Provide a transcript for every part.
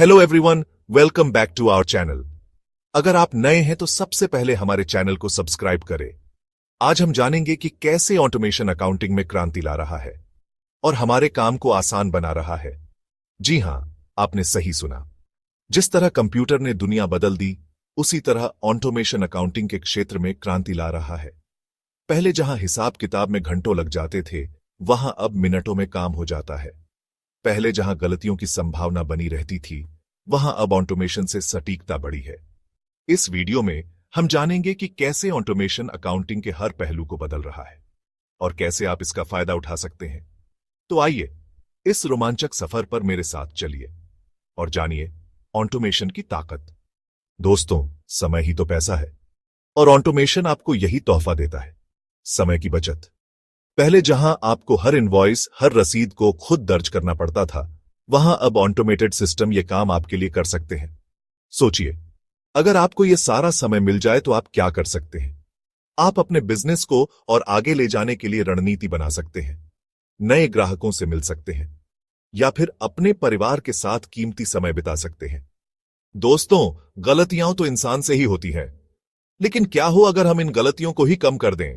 Hello everyone, welcome back to our channel. अगर आप नए हैं तो सबसे पहले हमारे चैनल को सब्सक्राइब करें। आज हम जानेंगे कि कैसे ऑटोमेशन अकाउंटिंग में क्रांति ला रहा है और हमारे काम को आसान बना रहा है। जी हां, आपने सही सुना। जिस तरह कंप्यूटर ने दुनिया बदल दी, उसी तरह ऑटोमेशन अकाउंटिंग के क्षेत्र में क्रांति ला रहा है। पहले जहां हिसाब किताब में घंटों लग जाते थे, वहां अब मिनटों में काम हो जाता है। पहले जहां गलतियों की संभावना बनी रहती थी, वहां अब ऑटोमेशन से सटीकता बढ़ी है। इस वीडियो में हम जानेंगे कि कैसे ऑटोमेशन अकाउंटिंग के हर पहलू को बदल रहा है और कैसे आप इसका फायदा उठा सकते हैं। तो आइए, इस रोमांचक सफर पर मेरे साथ चलिए और जानिए ऑटोमेशन की ताकत। दोस्तों, समय ही तो पैसा है और ऑटोमेशन आपको यही तोहफा देता है, समय की बचत। पहले जहां आपको हर इनवॉइस, हर रसीद को खुद दर्ज करना पड़ता था, वहां अब ऑटोमेटेड सिस्टम यह काम आपके लिए कर सकते हैं। सोचिए, अगर आपको यह सारा समय मिल जाए तो आप क्या कर सकते हैं? आप अपने बिजनेस को और आगे ले जाने के लिए रणनीति बना सकते हैं, नए ग्राहकों से मिल सकते हैं या फिर अपने परिवार के साथ कीमती समय बिता सकते हैं। दोस्तों, गलतियां तो इंसान से ही होती हैं, लेकिन क्या हो अगर हम इन गलतियों को ही कम कर दें?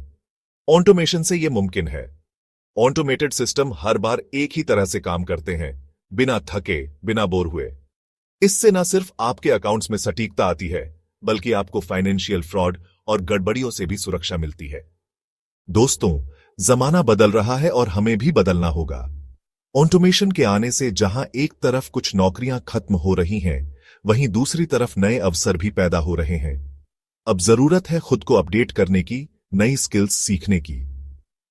ऑटोमेशन से यह मुमकिन है। ऑटोमेटेड सिस्टम हर बार एक ही तरह से काम करते हैं, बिना थके, बिना बोर हुए। इससे न सिर्फ आपके अकाउंट्स में सटीकता आती है, बल्कि आपको फाइनेंशियल फ्रॉड और गड़बड़ियों से भी सुरक्षा मिलती है। दोस्तों, जमाना बदल रहा है और हमें भी बदलना होगा। ऑटोमेशन के आने से जहां एक तरफ कुछ नौकरियां खत्म हो रही हैं, वहीं दूसरी तरफ नए अवसर भी पैदा हो रहे हैं। अब जरूरत है खुद को अपडेट करने की, नई स्किल्स सीखने की।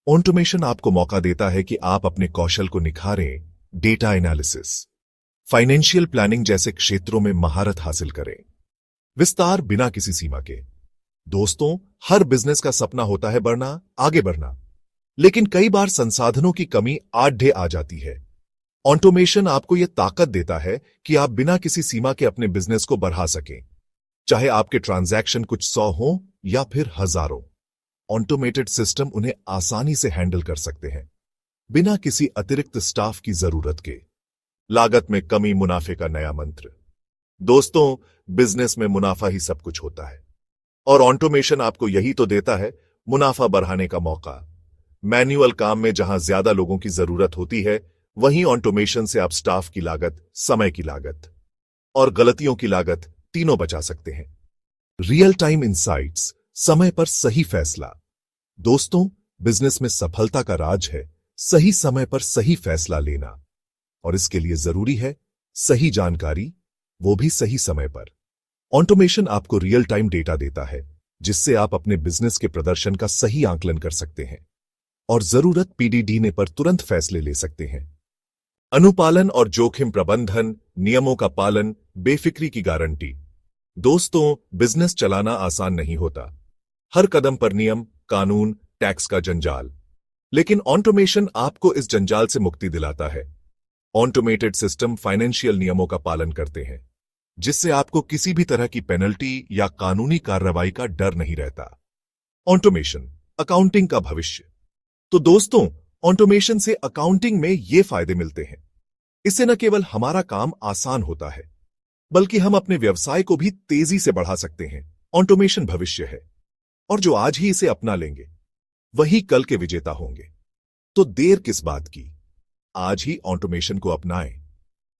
ऑटोमेशन आपको मौका देता है कि आप अपने कौशल को निखारें, डेटा एनालिसिस, फाइनेंशियल प्लानिंग जैसे क्षेत्रों में महारत हासिल करें। विस्तार बिना किसी सीमा के। दोस्तों, हर बिजनेस का सपना होता है बढ़ना, आगे बढ़ना, लेकिन कई बार संसाधनों की कमी आढ़े आ जाती है। ऑटोमेशन आपको यह ताकत देता है कि आप बिना किसी सीमा के अपने बिजनेस को बढ़ा सकें, चाहे आपके ट्रांजैक्शन कुछ 100 हो या फिर हजारों। ऑटोमेटेड सिस्टम उन्हें आसानी से हैंडल कर सकते हैं, बिना किसी अतिरिक्त स्टाफ की जरूरत के। लागत में कमी मुनाफे का नया मंत्र। दोस्तों, बिजनेस में मुनाफा ही सब कुछ होता है और ऑटोमेशन आपको यही तो देता है, मुनाफा बढ़ाने का मौका। मैन्युअल काम में जहां ज्यादा लोगों की जरूरत होती है, वहीं ऑटोमेशन से आप स्टाफ की लागत, समय की लागत और गलतियों की लागत तीनों बचा सकते हैं। रियल टाइम इंसाइट्स, समय पर सही फैसला। दोस्तों, बिजनेस में सफलता का राज है सही समय पर सही फैसला लेना, और इसके लिए जरूरी है सही जानकारी, वो भी सही समय पर। ऑटोमेशन आपको रियल टाइम डेटा देता है, जिससे आप अपने बिजनेस के प्रदर्शन का सही आकलन कर सकते हैं और जरूरत पीडीडी पर तुरंत फैसले ले सकते हैं। अनुपालन और जोखिम प्रबंधन, नियमों का पालन, बेफिक्री की गारंटी। दोस्तों, बिजनेस चलाना आसान नहीं होता। हर कदम पर नियम, कानून, टैक्स का जंजाल, लेकिन ऑटोमेशन आपको इस जंजाल से मुक्ति दिलाता है। ऑटोमेटेड सिस्टम फाइनेंशियल नियमों का पालन करते हैं, जिससे आपको किसी भी तरह की पेनल्टी या कानूनी कार्रवाई का डर नहीं रहता। ऑटोमेशन अकाउंटिंग का भविष्य। तो दोस्तों, ऑटोमेशन से अकाउंटिंग में ये फायदे मिलते हैं। इससे न केवल हमारा काम आसान होता है, बल्कि हम अपने व्यवसाय को भी तेजी से बढ़ा सकते हैं। ऑटोमेशन भविष्य है और जो आज ही इसे अपना लेंगे, वही कल के विजेता होंगे। तो देर किस बात की? आज ही ऑटोमेशन को अपनाएं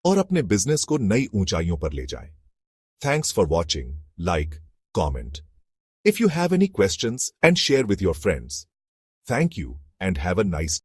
और अपने बिजनेस को नई ऊंचाइयों पर ले जाएं। Thanks for watching, like, comment if you have any questions and share with your friends. Thank you and have a nice